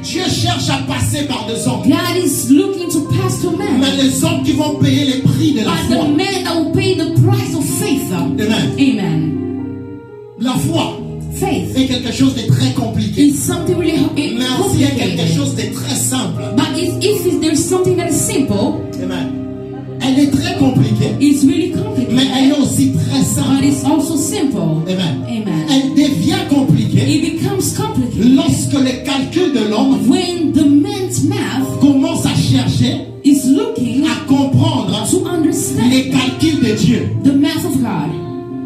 Dieu cherche à passer par des hommes. God is looking to pass to Mais men. les hommes qui vont payer les prix de la But foi. the men that will pay the price of faith. Amen. Amen. La foi Faith est quelque chose de très compliqué. is something really Mais aussi il y a quelque complicated. chose de très simple, But if there's something that is simple, amen, elle est très compliquée, it's really mais elle est complicated, aussi très but simple. it's also simple. Amen. Amen. Elle devient compliquée It becomes complicated lorsque les calculs de l'homme when the man's math commencent à chercher is looking à comprendre to understand les calculs de Dieu. the math of God.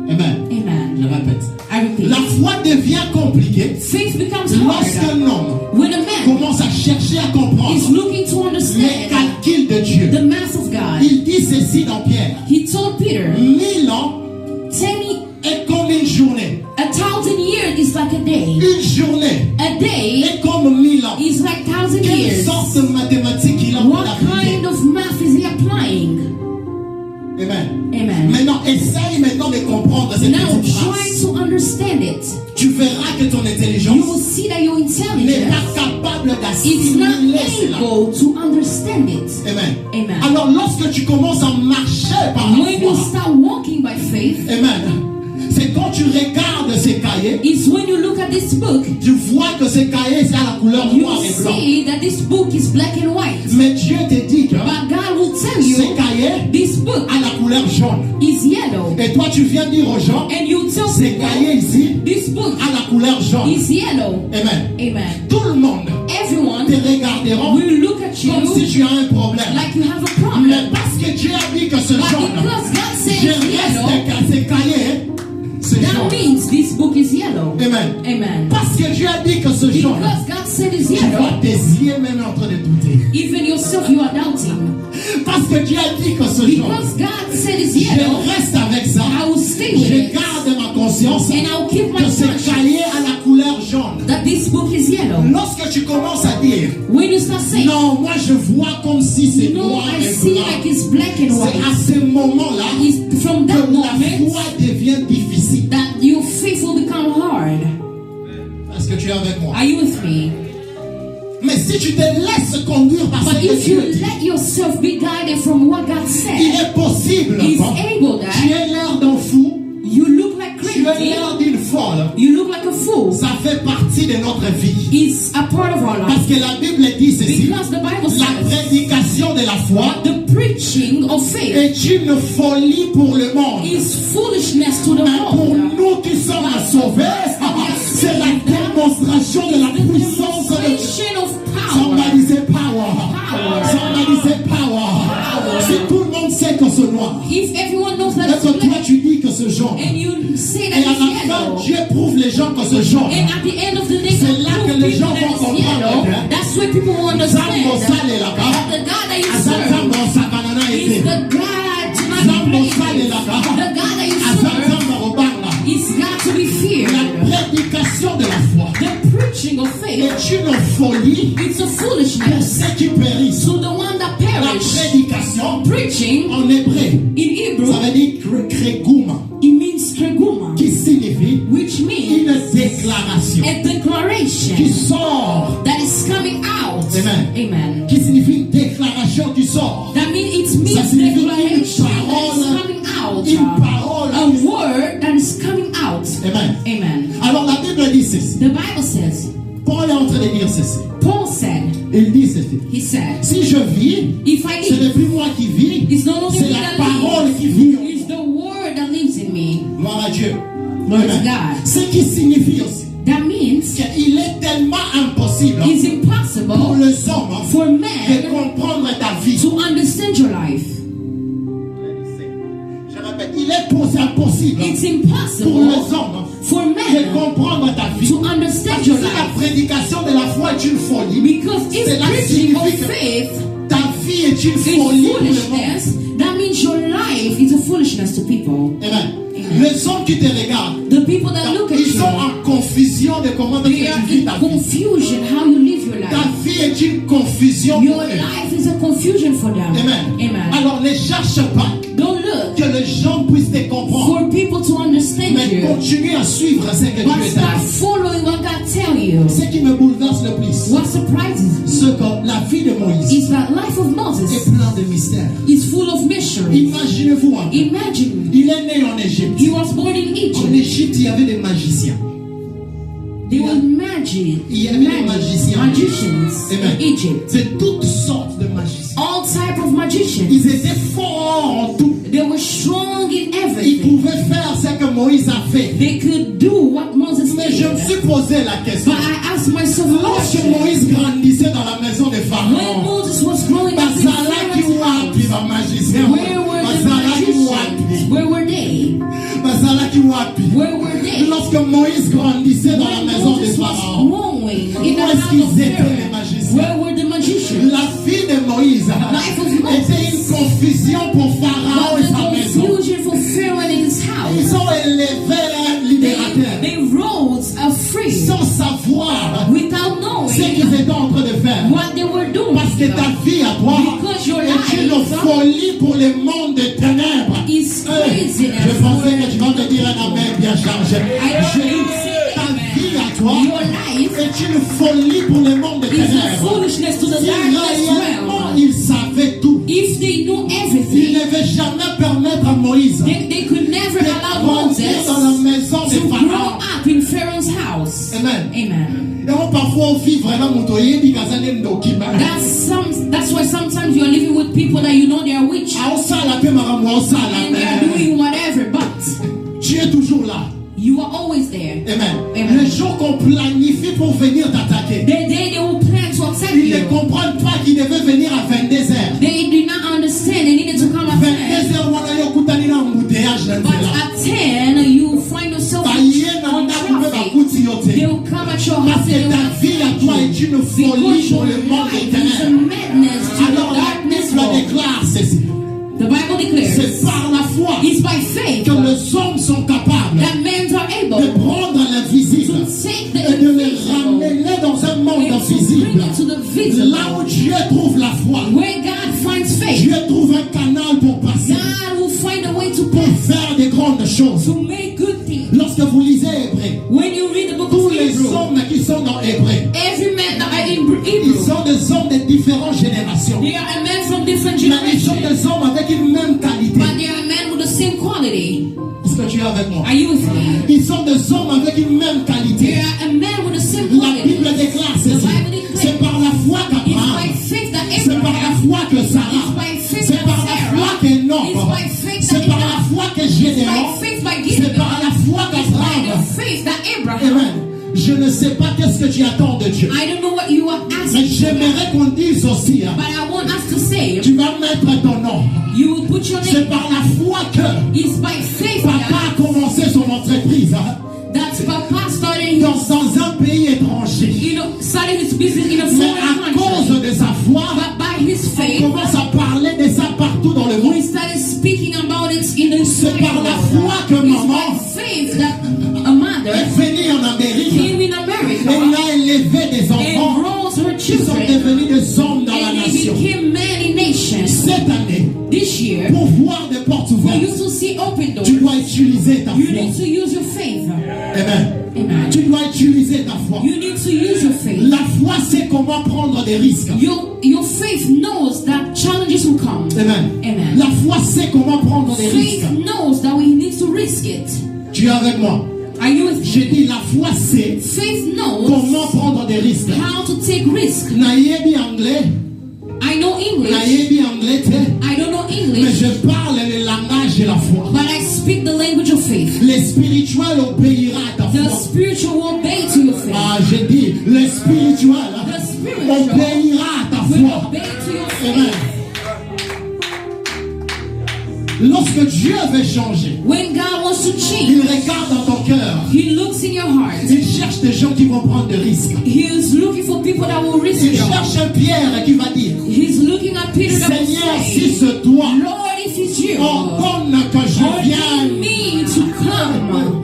Amen. Amen. Je répète. I repeat. La foi devient compliquée Faith becomes lorsqu'un harder homme when a man commence à chercher à comprendre is looking to les understand calculs de Dieu. the math of God. Il dit ceci dans Pierre. He told Peter, 1000 ans 10 est comme une journée. 1,000 years is like a day. Une journée A day est comme 1000 ans. is like 1,000 Quelle years. sorte de mathématiques il a What appliqué? kind of math is he applying? Amen. Amen. Maintenant, essaye maintenant de comprendre cette Now petite try phrase. to understand it. Tu verras que ton You will intelligence see that your n'est intelligence pas capable is not d'assimiler cela. able to understand it. Amen. Amen. Alors, lorsque tu commences à marcher par la When you foi, start walking by faith, amen, c'est quand tu regardes ces cahiers, is when you look at this book, tu vois que ces cahiers, c'est à la couleur you noir et blanc. see that this book is black and white. Mais Dieu te dit que But God will tell ces you cahiers this book a la couleur jaune. is yellow. Et toi, tu viens dire aux gens, And you tell ces cahiers people ici this book a la couleur jaune. is yellow. Amen. Amen. Tout le monde Everyone te regarderont will look at comme si you tu as un problème. like you have a Mais problem. parce que Dieu a dit que ce But jaune, because God said je it's yellow, reste ces cahiers, c'est that jaune. means this book is yellow. Amen. Amen. Parce que Dieu a dit que ce jaune, Because God said it's tu vois yellow, tes yeux même en train de douter. even yourself you are doubting. Parce que Dieu a dit que ce jaune, Because God said it's je yellow, reste avec ça. I will stay with Je it. garde ma conscience And I'll keep my que ce conscience cahier a la couleur jaune. that this book is yellow. Lorsque tu commences à dire, When you start saying, non, moi je vois comme si c'est no, noir I et see blanc. like it's black and C'est à white, ce moment-là it's from que that la moment foi devient difficile. that your faith will become hard. Est-ce que tu es avec moi? Are you with me? Mais si tu te laisses conduire par ce But que if you Dieu dit, let yourself be guided from what God il said, est possible. He's Bon, able tu that as l'air d'un fou, you look like tu as crazy, l'air d'une folle. you look like a fool. Ça fait partie de notre vie. It's a part of our life. Parce que la Bible dit ceci, Because the Bible la says prédication de la foi the preaching of faith est une folie pour le monde. is foolishness to the Mais pour world. nous qui sommes sauvés, c'est la démonstration de la puissance de Dieu. Demonstration of power. Somebody say power. Somebody say power. Si tout le monde sait que ce noir, If everyone knows that et it's que toi black tu dis que ce jaune, and you say that et à it's la fin yellow, Dieu prouve les gens que ce jaune, and at the end of the day, C'est là God que proves les people gens that vont it's comprendre, yellow. hein. That's where people will understand Zambo sale là-bas, that the God that you Azambo serve sakanana is ete, the God to not Zambo be played sale with. là-bas, The God that you serve Azambo robanga. is God to be feared. La prédication de la foi The preaching of faith, est une folie it's a pour foolishness ceux qui périssent. to the one that La perish. prédication Preaching en hébreu, in Hebrew, ça veut dire kreguma, it means treguma, qui signifie which means une déclaration a declaration qui sort, that is coming out. Amen. Amen. qui signifie une déclaration qui sort. That means it means Ça signifie declaration une that is parole, coming out. une parole. A word that is coming out. Amen. Amen. Alors la Bible dit ceci. The Bible says, Paul est en train de dire ceci. Paul said, Il dit ceci. he said, Si je vis, if I ce n'est live, plus moi qui vis, it's no longer c'est me la that parole lives, qui vit. it's the word that lives in me. Gloire à Dieu. Glory to Amen. God. Ce qui signifie aussi That means qu'il est tellement impossible it's pour impossible les hommes for de men comprendre ta vie. to understand your life. Je répète, il est impossible It's pour impossible les hommes for de men comprendre ta vie. to understand Parce your que si la life. prédication de la foi est une folie, Because if Cela preaching of signifie que faith ta vie est une is folie pour le monde. foolishness, that means your life is a foolishness to people. Amen. Les hommes qui te regardent, The people that look at ils sont you, en confusion de comment they tu are vis in ta vie. confusion how you live your Ta life. vie est une confusion Your pour eux. life is a confusion for them. Amen. Amen. Alors ne cherche pas Don't look que les gens puissent te comprendre, for people to understand mais you, continue à suivre ce que but Dieu start t'a dit. following what God tell you. Ce qui me bouleverse le plus, What surprises me c'est que la vie de Moïse is that life of est Moses plein de mystères. is full of mysteries. Imaginez-vous un peu. Imagine, Il est né en Égypte. he was born in En Egypt. Égypte, il y avait des magiciens. They were magic. Il y avait des magiciens. Magicians Amen. in Egypt. C'est toutes sortes de magiciens. All type of magicians. Ils étaient forts en tout. They were strong in Ils everything. pouvaient faire ce que Moïse a fait. They could do what Moses Mais je me did. suis posé la question. But I asked myself, Lorsque Moïse grandissait dans la maison de when Pharaon, Moses was growing up in Bazalaki Pharaoh's wapi house, ba magicien? where were the Bazalaki magicians? wapi? Where were they? Bazalaki wapi? Where were they? Lorsque Moïse grandissait dans la When maison de Moses was Pharaon, growing in the où est-ce house qu'ils of étaient les Pharaoh, magiciens? where were the magicians? La fille de Moïse Life of Moses. était une confusion pour Pharaon et But sa the maison. confusion for Pharaoh and his house. Ils ont élevé un libérateur They rose a free sans savoir without ce knowing qu'ils étaient en train de faire. what they were doing. Parce que ta vie à toi Because your est une life folie pour le monde des ténèbres. is Hey, craziness. je pensais que tu vas me dire un amen bien chargé. J'ai dit, ta vie à toi Your life est une folie pour le monde des is a ténèbres. foolishness to the Si darkness réellement realm. ils savaient tout, If they knew ils everything, ne devaient jamais permettre à Moïse they could never de allow grandir dans la Moses maison de to grow Pharaon. up in Pharaoh's house. Amen. Amen. Et on parfois on vit vraiment mutoye di kazane ndokima. That's why sometimes you are living with people that you know they are witches Aosala pe makambo aosala. and they are doing whatever, but Tu es toujours là. you are always there. Amen. Amen. Les gens qu'on planifie pour venir t'attaquer, They will plan to attack ils ne you. comprennent pas qu'ils devaient venir à 22h. They do not understand. They needed to come at 10. 22h wana yokutani na embouteillage na But nzela. at 10, you find yourself Baye na on ndako mpe traffic. bakuti yo They te. will come at your house Parce que and they ta will vie à toi est une folie because pour your le monde des life is a ténèbres. madness to Alors the la darkness Bible world. déclare ceci. The Bible declares C'est par la foi it's by faith que les hommes sont capables that men are de able prendre l'invisible to take the et de le invisible ramener dans un monde and to bring invisible. it to the visible. Là où Dieu trouve la foi, Where God finds faith, Dieu trouve un canal pour passer, God will find a way to pour pass, faire des grandes choses. to make good things. Lorsque vous lisez Hébreu, When you read the book tous of les Hebrew, hommes qui sont dans Hébreu, every man that are in ils Hebrew, sont des hommes de différentes générations. they are a man from different Mais ils sont generations, des hommes avec une même qualité. but they are a man with the same quality. Est-ce que tu es avec moi? Are you with me? Ils sont des hommes avec une même They qualité. are a man with the same La quality. Bible déclare ceci. C'est par la foi It's qu'Abraham, by faith that c'est par la Abraham, foi que it's Sarah, by faith c'est that par la foi Sarah, qu'Enoch, it's by faith c'est that par la Enoch, foi que it's Gédéon, by faith by c'est Gideon, par la foi it's by the qu'Abraham. faith that Abraham. Amen. Je ne sais pas qu'est-ce que tu attends de Dieu. I don't know what you are Mais asking, j'aimerais qu'on dise aussi, hein, but I want us to say, tu vas mettre ton nom. you will put your C'est name. par la foi que It's by faith papa a commencé son entreprise hein, that Papa started dans un pays étranger. started his business in a Mais foreign à country. cause de sa foi, But by his on faith, commence à parler de ça partout dans le monde. we started speaking about it in the C'est par la world. foi que It's maman by faith that a mother est venue en Amérique came in et America a élevé des enfants and rose her qui sont children, devenus des hommes dans la and they nation. became men in nations. Cette année, This year, pour voir des portes for you ouvertes, to see open doors, tu dois utiliser ta you foi. need to use your faith. Amen. Amen. Tu dois utiliser ta foi. You need to use your faith. La foi sait comment prendre des risques. Your faith knows that challenges will come. Amen. Amen. La foi sait comment prendre des risques. Faith knows that we need to risk it. Tu es avec moi? Are you with me? J'ai dit la foi sait Faith knows comment prendre des risques. how to take risk. Nayebi anglais, I know English. nayebi anglais, I don't know mais English, je parle le langage de la foi. but I speak the language of faith. Le spirituel obéira à ta The foi. spiritual will obey to your faith. Ah, j'ai dit, le spirituel The spiritual obéira à ta will foi. obey to your Amen. faith. Lorsque Dieu veut changer, When God wants to il change, regarde dans ton cœur. He looks in your heart. Il cherche des gens qui vont prendre des risques. He is looking for people that will risk Il it all. cherche un Pierre qui va dire, He's looking at Peter that will Seigneur, si say, c'est toi, Lord, if it's you, ordonne que je ordain vienne. me to come.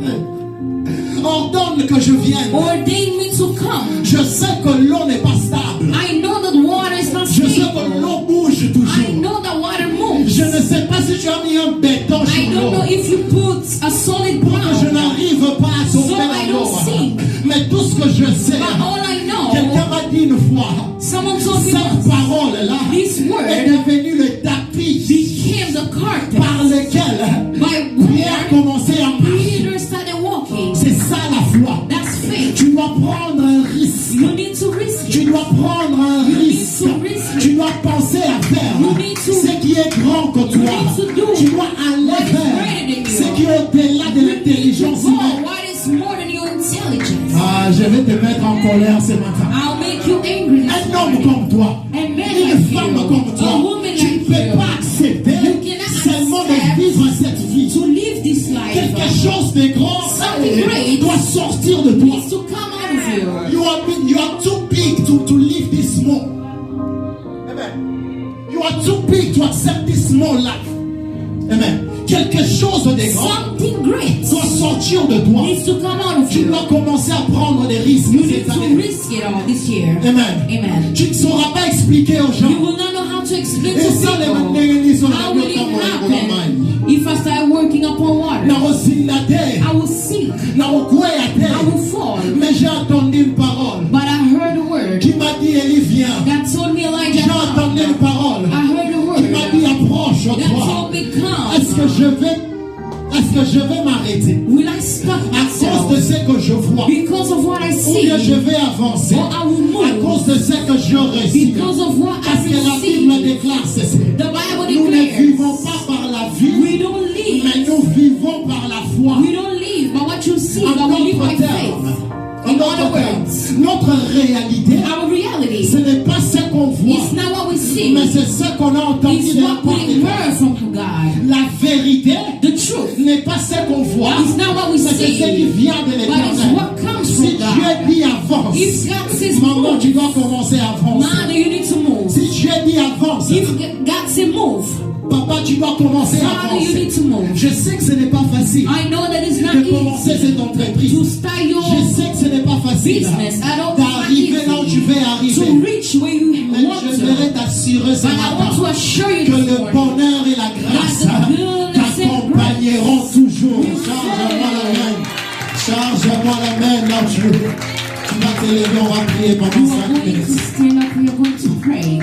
Ordonne que je vienne. Ordain me to come. Je sais que l'eau n'est pas stable. I know that water is not Je sais stable. que l'eau bouge I toujours. know that water moves. Je ne sais pas si tu as mis un béton I sur don't l'eau. know if you put a solid Pour que je ground. n'arrive pas à So tomber I dans l'eau. don't sink. Mais tout ce que je sais, But all I quelqu'un know, m'a dit une fois, someone told me cette once, parole-là this est word devenue le tapis became the carpet par lequel by Pierre a where commencé à marcher. Peter started walking. C'est ça la foi. That's faith. Tu dois commencer à faire You need to- ce qui est grand que toi. need to do Tu dois aller what is vers greater than you. ce qui est au-delà de l'intelligence Go, humaine. what is more than your intelligence? Ah, je vais te mettre en colère ce matin. I'll make you angry this Un homme morning. comme toi, A man une like femme you, comme toi, a woman tu ne like peux you, pas accepter You cannot seulement de accept vivre cette vie. to live this life Quelque chose de grand Something great doit sortir de toi. needs to come out of you. You are too big to live this small. Amen. You are too big to accept this small life. Amen. Quelque chose de grand Something great doit sortir de toi. needs to come out of Tu you. dois commencer à prendre des risques You need cette to année. risk it all this year. Amen. Amen. Tu ne sauras pas expliquer aux You gens. will not know how to explain Et to ça, les people mandingues, how will it happen if I start working upon water. na osindate, I will sink. na I will okweyate. fall. Mais j'ai entendu une parole But I heard a word qui m'a dit, Élie, viens. that told me, Elijah, J'ai entendu une come. parole I heard a qui m'a dit, word approche-toi. that told me, Est-ce que come. je vais m'arrêter Will I stop à cause de myself ce que je vois? because of what I Ou bien je see? vais avancer Or I will à move cause de ce que je reçois? because of what Parce I que la Bible receive? déclare ceci. The Bible Nous ne vivons declares pas par la vie, we don't mais live. nous vivons par la foi. We don't live by what you see, En but we live by d'autres termes, faith. en In d'autres other termes, words, notre réalité, our reality ce n'est pas ce qu'on voit, is not what we see, mais c'est ce qu'on a entendu it's de la what part we de Dieu. heard from God. La vérité The truth n'est pas ce qu'on voit, is not what we mais c'est ce qui see, vient de but it's l'éternel. what comes Si from Dieu God. dit avance, If God says maman, move, tu dois commencer à avancer. mother, you need to move. Si Dieu dit avance, If God says move, papa, tu dois commencer à father, you need avancer. to move. Je sais que ce n'est pas facile I know that it's not de commencer easy cette entreprise. to start your Je sais que ce n'est pas facile business. I don't think d'arriver là où tu it's veux easy arriver. to reach where you Mais want je to. voudrais t'assurer ce But I want to matin assure you que this le morning bonheur et la grâce that the goodness and t'accompagneront toujours. will Charge-moi la follow main. Charge-moi la main là où tu vas te lever, on va prier pendant You are 5 going to minutes. stand up. We are going to pray.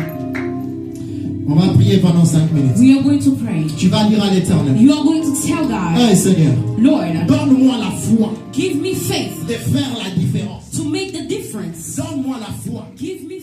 On va prier pendant 5 minutes. We are going to pray. Tu vas dire à l'éternel, You are going to tell God, hey Seigneur, Lord, donne-moi la foi give me faith de faire la différence. to make the difference. Donne-moi la foi Give me